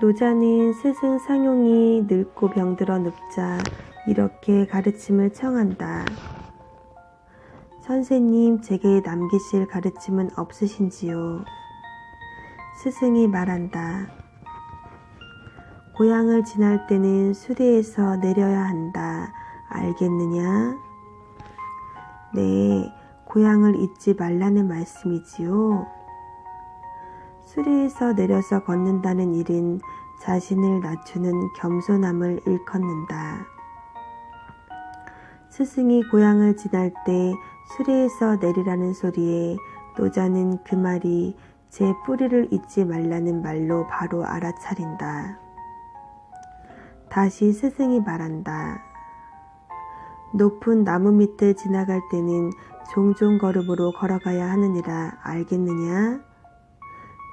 노자는 스승 상용이 늙고 병들어 눕자 이렇게 가르침을 청한다. 선생님, 제게 남기실 가르침은 없으신지요? 스승이 말한다. 고향을 지날 때는 수레에서 내려야 한다. 알겠느냐? 네, 고향을 잊지 말라는 말씀이지요. 수레에서 내려서 걷는다는 일은 자신을 낮추는 겸손함을 일컫는다. 스승이 고향을 지날 때 수레에서 내리라는 소리에 노자는 그 말이 제 뿌리를 잊지 말라는 말로 바로 알아차린다. 다시 스승이 말한다. 높은 나무 밑을 지나갈 때는 종종 걸음으로 걸어가야 하느니라. 알겠느냐?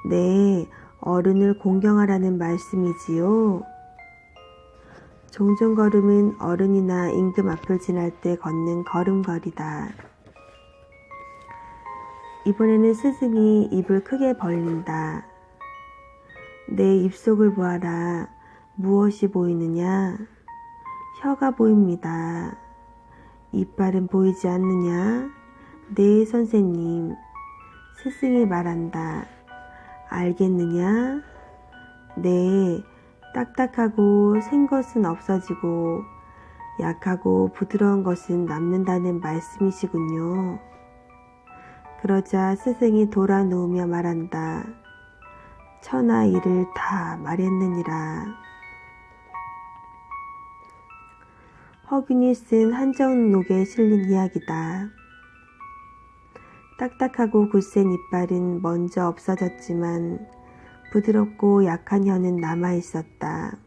네, 어른을 공경하라는 말씀이지요. 종종 걸음은 어른이나 임금 앞을 지날 때 걷는 걸음걸이다. 이번에는 스승이 입을 크게 벌린다. 내 입속을 보아라. 무엇이 보이느냐? 혀가 보입니다. 이빨은 보이지 않느냐? 네, 선생님. 스승이 말한다. 알겠느냐? 네, 딱딱하고 센 것은 없어지고 약하고 부드러운 것은 남는다는 말씀이시군요. 그러자 스승이 돌아 누우며 말한다. 천하 이를 다 말했느니라. 허균이 쓴 한정록에 실린 이야기다. 딱딱하고 굳센 이빨은 먼저 없어졌지만 부드럽고 약한 혀는 남아있었다.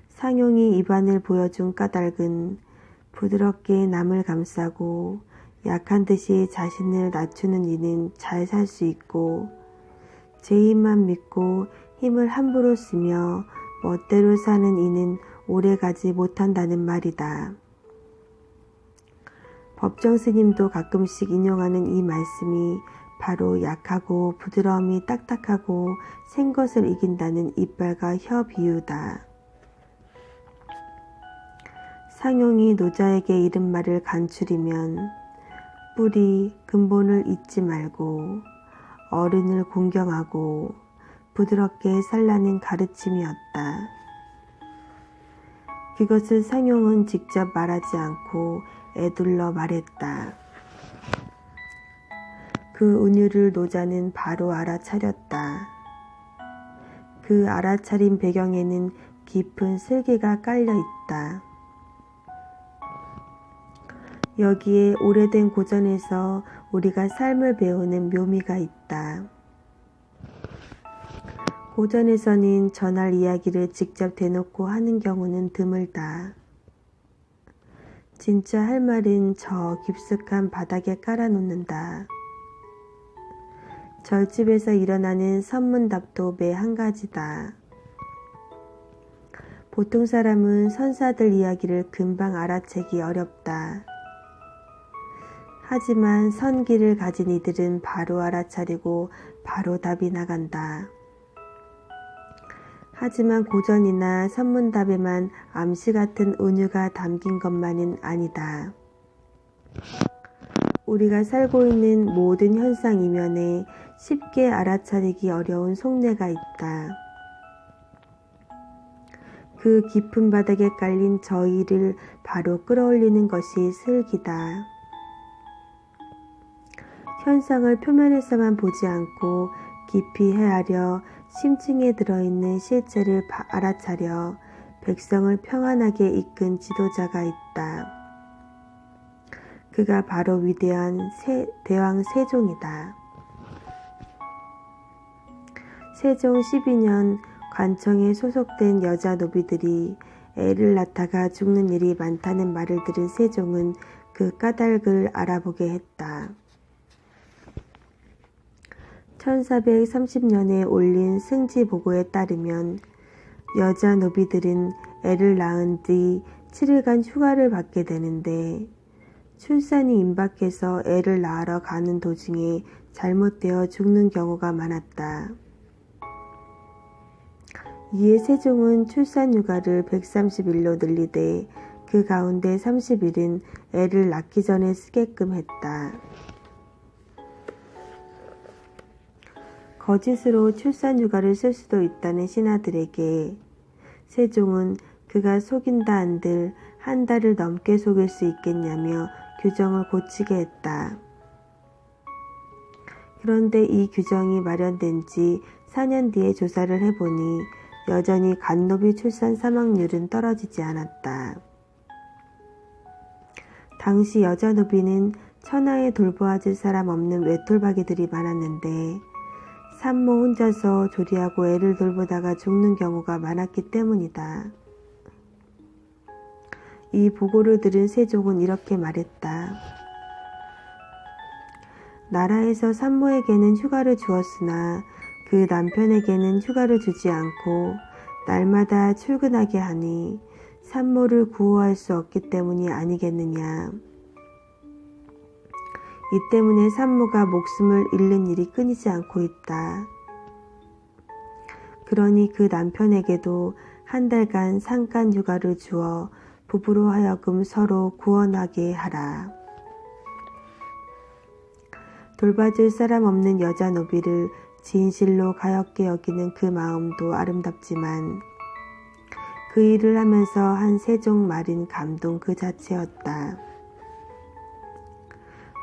상용이 입안을 보여준 까닭은 부드럽게 남을 감싸고 약한 듯이 자신을 낮추는 이는 잘 살 수 있고 제 힘만 믿고 힘을 함부로 쓰며 멋대로 사는 이는 오래가지 못한다는 말이다. 법정 스님도 가끔씩 인용하는 이 말씀이 바로 약하고 부드러움이 딱딱하고 센 것을 이긴다는 이빨과 혀 비유다. 상용이 노자에게 이른 말을 간추리면 뿌리, 근본을 잊지 말고 어른을 공경하고 부드럽게 살라는 가르침이었다. 그것을 상용은 직접 말하지 않고 애둘러 말했다. 그 은유를 노자는 바로 알아차렸다. 그 알아차린 배경에는 깊은 슬기가 깔려 있다. 여기에 오래된 고전에서 우리가 삶을 배우는 묘미가 있다. 고전에서는 전할 이야기를 직접 대놓고 하는 경우는 드물다. 진짜 할 말은 저 깊숙한 바닥에 깔아놓는다. 절집에서 일어나는 선문답도 매 한 가지다. 보통 사람은 선사들 이야기를 금방 알아채기 어렵다. 하지만 선기를 가진 이들은 바로 알아차리고 바로 답이 나간다. 하지만 고전이나 선문답에만 암시 같은 은유가 담긴 것만은 아니다. 우리가 살고 있는 모든 현상 이면에 쉽게 알아차리기 어려운 속내가 있다. 그 깊은 바닥에 깔린 저희를 바로 끌어올리는 것이 슬기다. 현상을 표면에서만 보지 않고 깊이 헤아려 심층에 들어있는 실체를 알아차려 백성을 평안하게 이끈 지도자가 있다. 그가 바로 위대한 대왕 세종이다. 세종 12년 관청에 소속된 여자 노비들이 애를 낳다가 죽는 일이 많다는 말을 들은 세종은 그 까닭을 알아보게 했다. 1430년에 올린 승지보고에 따르면 여자 노비들은 애를 낳은 뒤 7일간 휴가를 받게 되는데 출산이 임박해서 애를 낳으러 가는 도중에 잘못되어 죽는 경우가 많았다. 이에 세종은 출산휴가를 130일로 늘리되 그 가운데 30일은 애를 낳기 전에 쓰게끔 했다. 거짓으로 출산휴가를 쓸 수도 있다는 신하들에게 세종은 그가 속인다 한들 한 달을 넘게 속일 수 있겠냐며 규정을 고치게 했다. 그런데 이 규정이 마련된 지 4년 뒤에 조사를 해보니 여전히 간노비 출산 사망률은 떨어지지 않았다. 당시 여자 노비는 천하에 돌보아줄 사람 없는 외톨박이들이 많았는데 산모 혼자서 조리하고 애를 돌보다가 죽는 경우가 많았기 때문이다. 이 보고를 들은 세종은 이렇게 말했다. 나라에서 산모에게는 휴가를 주었으나 그 남편에게는 휴가를 주지 않고 날마다 출근하게 하니 산모를 구호할 수 없기 때문이 아니겠느냐. 이 때문에 산모가 목숨을 잃는 일이 끊이지 않고 있다. 그러니 그 남편에게도 한 달간 상간 휴가를 주어 부부로 하여금 서로 구원하게 하라. 돌봐줄 사람 없는 여자 노비를 진실로 가엾게 여기는 그 마음도 아름답지만 그 일을 하면서 한 세종 말인 감동 그 자체였다.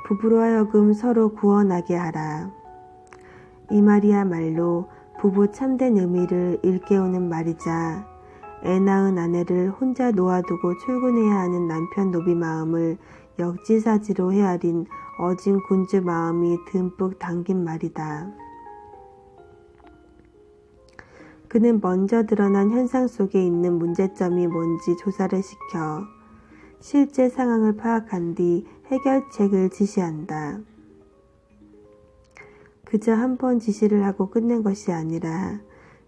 부부로 하여금 서로 구원하게 하라. 이 말이야말로 부부 참된 의미를 일깨우는 말이자 애 낳은 아내를 혼자 놓아두고 출근해야 하는 남편 노비 마음을 역지사지로 헤아린 어진 군주 마음이 듬뿍 담긴 말이다. 그는 먼저 드러난 현상 속에 있는 문제점이 뭔지 조사를 시켜 실제 상황을 파악한 뒤 해결책을 지시한다. 그저 한 번 지시를 하고 끝낸 것이 아니라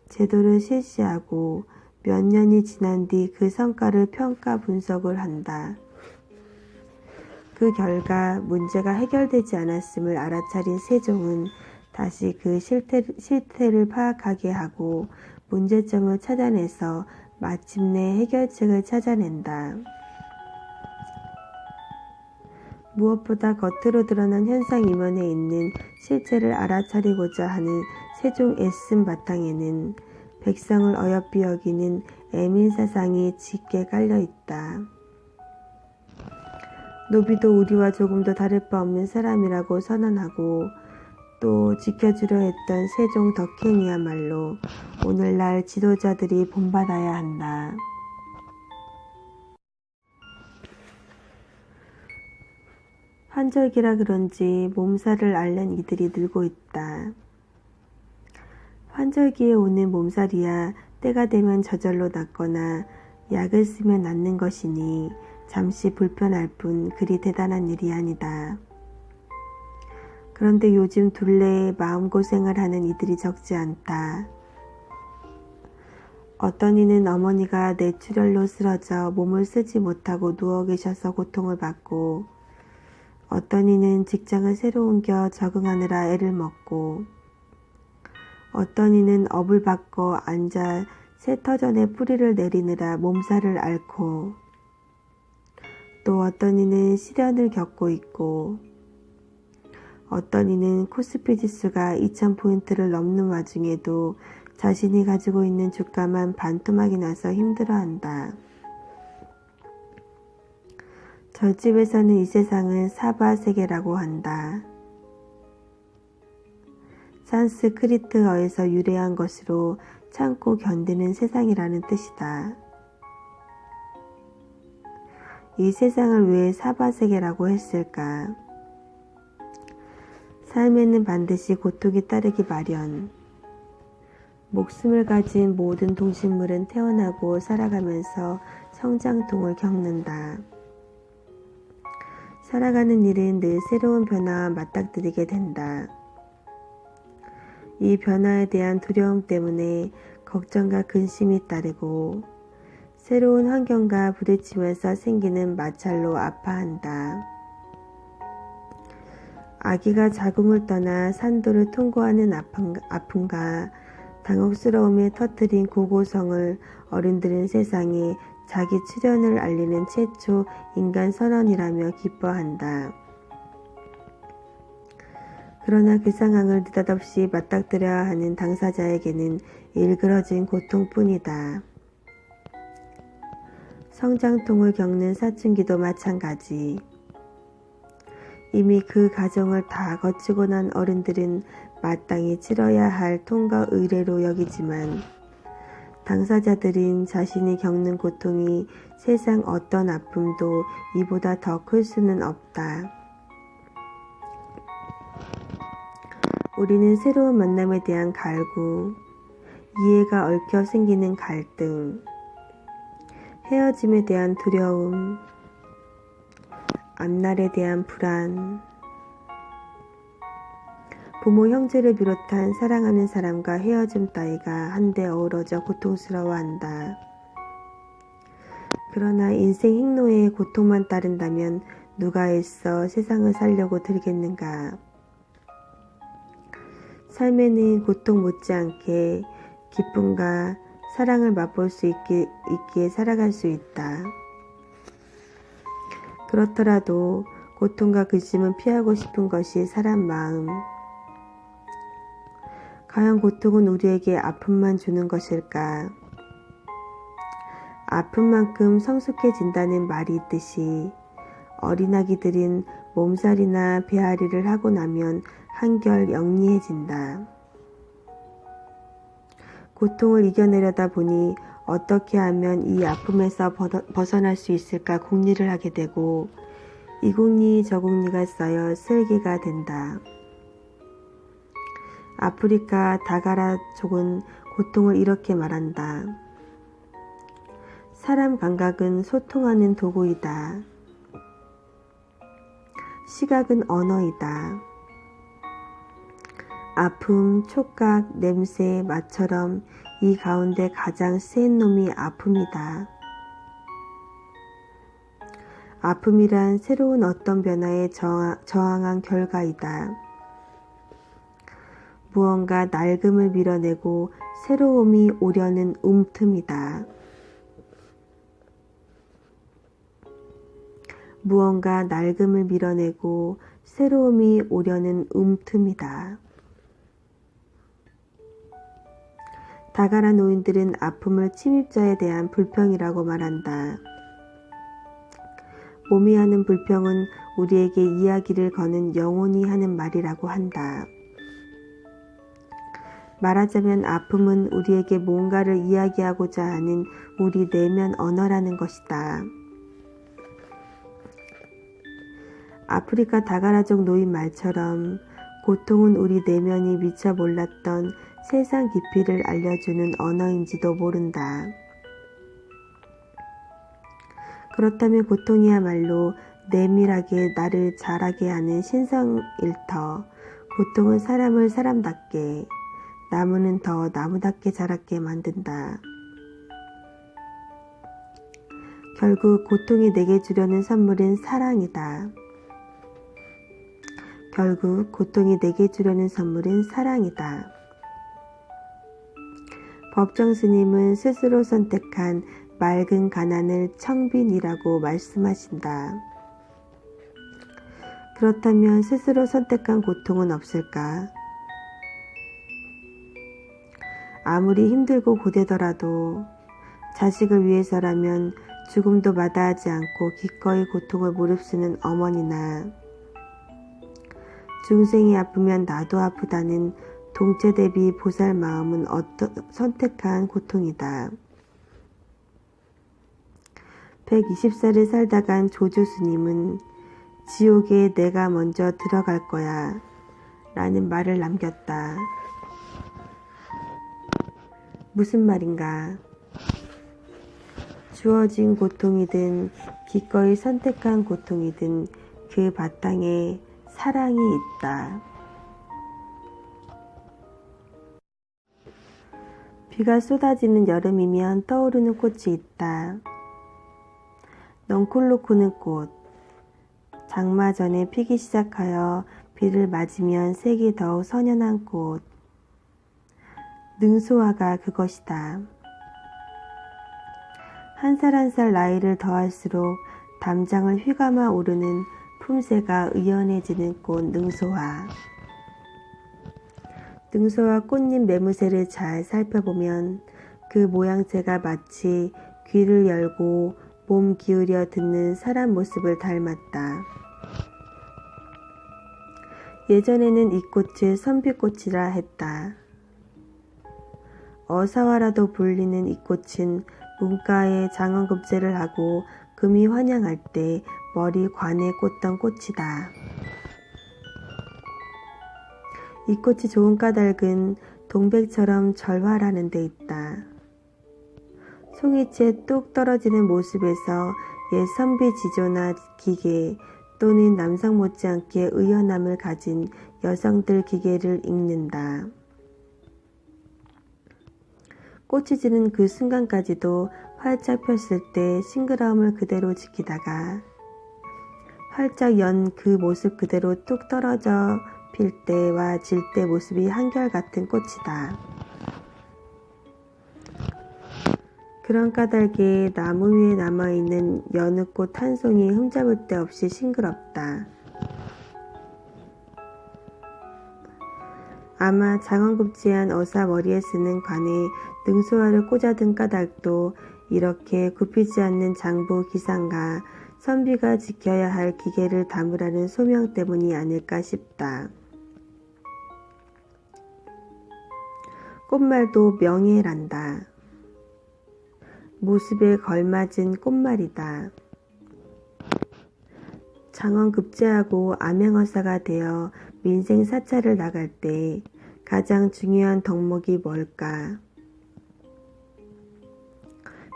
제도를 실시하고 몇 년이 지난 뒤 그 성과를 평가 분석을 한다. 그 결과 문제가 해결되지 않았음을 알아차린 세종은 다시 그 실태를 파악하게 하고 문제점을 찾아내서 마침내 해결책을 찾아낸다. 무엇보다 겉으로 드러난 현상 이면에 있는 실체를 알아차리고자 하는 세종 애씀 바탕에는 백성을 어여삐 여기는 애민사상이 짙게 깔려있다. 노비도 우리와 조금도 다를 바 없는 사람이라고 선언하고 또 지켜주려 했던 세종 덕행이야말로 오늘날 지도자들이 본받아야 한다. 환절기라 그런지 몸살을 앓는 이들이 늘고 있다. 환절기에 오는 몸살이야 때가 되면 저절로 낫거나 약을 쓰면 낫는 것이니 잠시 불편할 뿐 그리 대단한 일이 아니다. 그런데 요즘 둘레에 마음고생을 하는 이들이 적지 않다. 어떤 이는 어머니가 뇌출혈로 쓰러져 몸을 쓰지 못하고 누워 계셔서 고통을 받고, 어떤 이는 직장을 새로 옮겨 적응하느라 애를 먹고, 어떤 이는 업을 바꿔 앉아 새 터전에 뿌리를 내리느라 몸살을 앓고, 또 어떤 이는 시련을 겪고 있고, 어떤 이는 코스피 지수가 2000포인트를 넘는 와중에도 자신이 가지고 있는 주가만 반토막이 나서 힘들어한다. 절집에서는 이 세상은 사바세계라고 한다. 산스크리트어에서 유래한 것으로 참고 견디는 세상이라는 뜻이다. 이 세상을 왜 사바세계라고 했을까? 삶에는 반드시 고통이 따르기 마련. 목숨을 가진 모든 동식물은 태어나고 살아가면서 성장통을 겪는다. 살아가는 일은 늘 새로운 변화와 맞닥뜨리게 된다. 이 변화에 대한 두려움 때문에 걱정과 근심이 따르고 새로운 환경과 부딪히면서 생기는 마찰로 아파한다. 아기가 자궁을 떠나 산도를 통과하는 아픔과 당혹스러움에 터뜨린 고고성을 어른들은 세상에 자기 출현을 알리는 최초 인간 선언이라며 기뻐한다. 그러나 그 상황을 느닷없이 맞닥뜨려야 하는 당사자에게는 일그러진 고통뿐이다. 성장통을 겪는 사춘기도 마찬가지. 이미 그 과정을 다 거치고 난 어른들은 마땅히 치러야 할 통과 의례로 여기지만 당사자들인 자신이 겪는 고통이 세상 어떤 아픔도 이보다 더 클 수는 없다. 우리는 새로운 만남에 대한 갈구, 이해가 얽혀 생기는 갈등, 헤어짐에 대한 두려움, 앞날에 대한 불안, 부모 형제를 비롯한 사랑하는 사람과 헤어짐 따위가 한데 어우러져 고통스러워한다. 그러나 인생 행로에 고통만 따른다면 누가 애써 세상을 살려고 들겠는가. 삶에는 고통 못지않게 기쁨과 사랑을 맛볼 수 있기에 살아갈 수 있다. 그렇더라도 고통과 근심은 피하고 싶은 것이 사람 마음. 과연 고통은 우리에게 아픔만 주는 것일까? 아픈 만큼 성숙해진다는 말이 있듯이 어린아기들은 몸살이나 배앓이를 하고 나면 한결 영리해진다. 고통을 이겨내려다 보니 어떻게 하면 이 아픔에서 벗어날 수 있을까 궁리를 하게 되고 이 궁리 저 궁리가 쌓여 슬기가 된다. 아프리카 다가라족은 고통을 이렇게 말한다. 사람 감각은 소통하는 도구이다. 시각은 언어이다. 아픔, 촉각, 냄새, 맛처럼 이 가운데 가장 센 놈이 아픔이다. 아픔이란 새로운 어떤 변화에 저항한 결과이다. 무언가 낡음을 밀어내고 새로움이 오려는 움틈이다. 무언가 낡음을 밀어내고 새로움이 오려는 움틈이다. 다가라 노인들은 아픔을 침입자에 대한 불평이라고 말한다. 몸이 하는 불평은 우리에게 이야기를 거는 영혼이 하는 말이라고 한다. 말하자면 아픔은 우리에게 뭔가를 이야기하고자 하는 우리 내면 언어라는 것이다. 아프리카 다가라족 노인 말처럼 고통은 우리 내면이 미처 몰랐던 세상 깊이를 알려주는 언어인지도 모른다. 그렇다면 고통이야말로 내밀하게 나를 자라게 하는 신성일터, 고통은 사람을 사람답게, 나무는 더 나무답게 자라게 만든다. 결국 고통이 내게 주려는 선물은 사랑이다. 결국 고통이 내게 주려는 선물은 사랑이다. 법정 스님은 스스로 선택한 맑은 가난을 청빈이라고 말씀하신다. 그렇다면 스스로 선택한 고통은 없을까? 아무리 힘들고 고되더라도 자식을 위해서라면 죽음도 마다하지 않고 기꺼이 고통을 무릅쓰는 어머니나 중생이 아프면 나도 아프다는 동체 대비 보살 마음은 선택한 고통이다. 120살을 살다 간 조조 스님은 지옥에 내가 먼저 들어갈 거야 라는 말을 남겼다. 무슨 말인가? 주어진 고통이든 기꺼이 선택한 고통이든 그 바탕에 사랑이 있다. 비가 쏟아지는 여름이면 떠오르는 꽃이 있다. 넝쿨로코는 꽃. 장마 전에 피기 시작하여 비를 맞으면 색이 더욱 선연한 꽃. 능소화가 그것이다. 한 살 한 살 나이를 더할수록 담장을 휘감아 오르는 품새가 의연해지는 꽃 능소화. 능소화 꽃잎 매무새를 잘 살펴보면 그 모양새가 마치 귀를 열고 몸 기울여 듣는 사람 모습을 닮았다. 예전에는 이 꽃을 선비꽃이라 했다. 어사화라도 불리는 이 꽃은 문가에 장원급제를 하고 금이 환영할 때 머리 관에 꽂던 꽃이다. 이 꽃이 좋은 까닭은 동백처럼 절화라는 데 있다. 송이채 뚝 떨어지는 모습에서 옛 선비 지조나 기계 또는 남성 못지않게 의연함을 가진 여성들 기계를 읽는다. 꽃이 지는 그 순간까지도 활짝 폈을 때 싱그러움을 그대로 지키다가 활짝 연 그 모습 그대로 뚝 떨어져 필 때와 질 때 모습이 한결같은 꽃이다. 그런 까닭에 나무 위에 남아있는 여느 꽃 한 송이 흠잡을 데 없이 싱그럽다. 아마 장원급제한 어사 머리에 쓰는 관에 능소화를 꽂아둔 까닭도 이렇게 굽히지 않는 장부 기상과 선비가 지켜야 할 기계를 담으라는 소명 때문이 아닐까 싶다. 꽃말도 명예란다. 모습에 걸맞은 꽃말이다. 장원급제하고 암행어사가 되어 민생 사찰을 나갈 때 가장 중요한 덕목이 뭘까?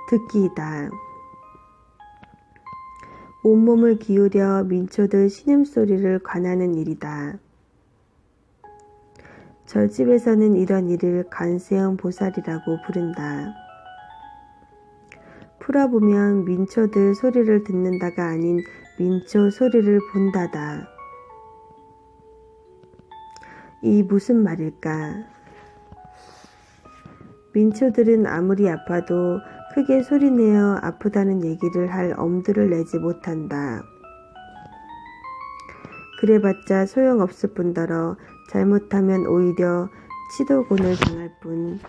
듣기이다. 온몸을 기울여 민초들 신음소리를 관하는 일이다. 절집에서는 이런 일을 관세음 보살이라고 부른다. 풀어보면 민초들 소리를 듣는다가 아닌 민초 소리를 본다다. 이 무슨 말일까? 민초들은 아무리 아파도 크게 소리내어 아프다는 얘기를 할 엄두를 내지 못한다. 그래봤자 소용없을 뿐더러 잘못하면 오히려 치도곤을 당할 뿐.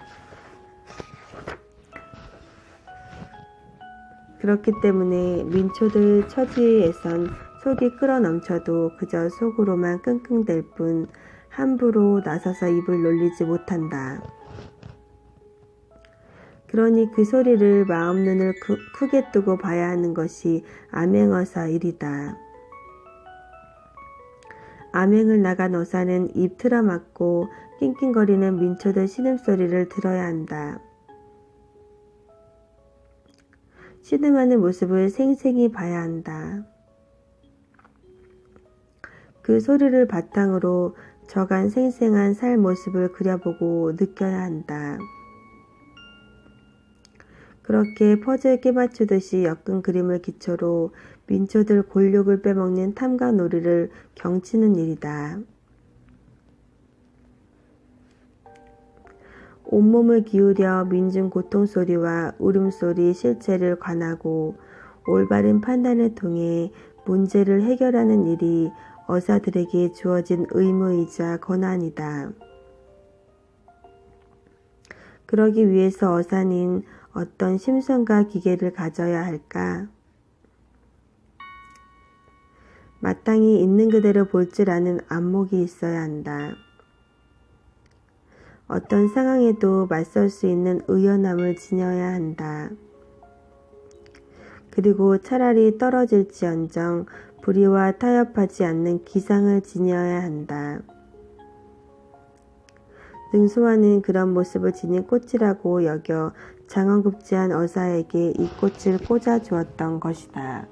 그렇기 때문에 민초들 처지에선 속이 끓어넘쳐도 그저 속으로만 끙끙댈 뿐 함부로 나서서 입을 놀리지 못한다. 그러니 그 소리를 마음 눈을 크게 뜨고 봐야 하는 것이 암행어사 일이다. 암행을 나간 어사는 입 틀어막고 낑낑거리는 민초들 신음소리를 들어야 한다. 신음하는 모습을 생생히 봐야 한다. 그 소리를 바탕으로 저간 생생한 살 모습을 그려보고 느껴야 한다. 그렇게 퍼즐 깨맞추듯이 엮은 그림을 기초로 민초들 골육을 빼먹는 탐과 놀이를 경치는 일이다. 온몸을 기울여 민중 고통소리와 울음소리 실체를 관하고 올바른 판단을 통해 문제를 해결하는 일이 어사들에게 주어진 의무이자 권한이다. 그러기 위해서 어사는 어떤 심성과 기계를 가져야 할까? 마땅히 있는 그대로 볼 줄 아는 안목이 있어야 한다. 어떤 상황에도 맞설 수 있는 의연함을 지녀야 한다. 그리고 차라리 떨어질지언정 불의와 타협하지 않는 기상을 지녀야 한다. 능소화는 그런 모습을 지닌 꽃이라고 여겨 장원급제한 어사에게 이 꽃을 꽂아 주었던 것이다.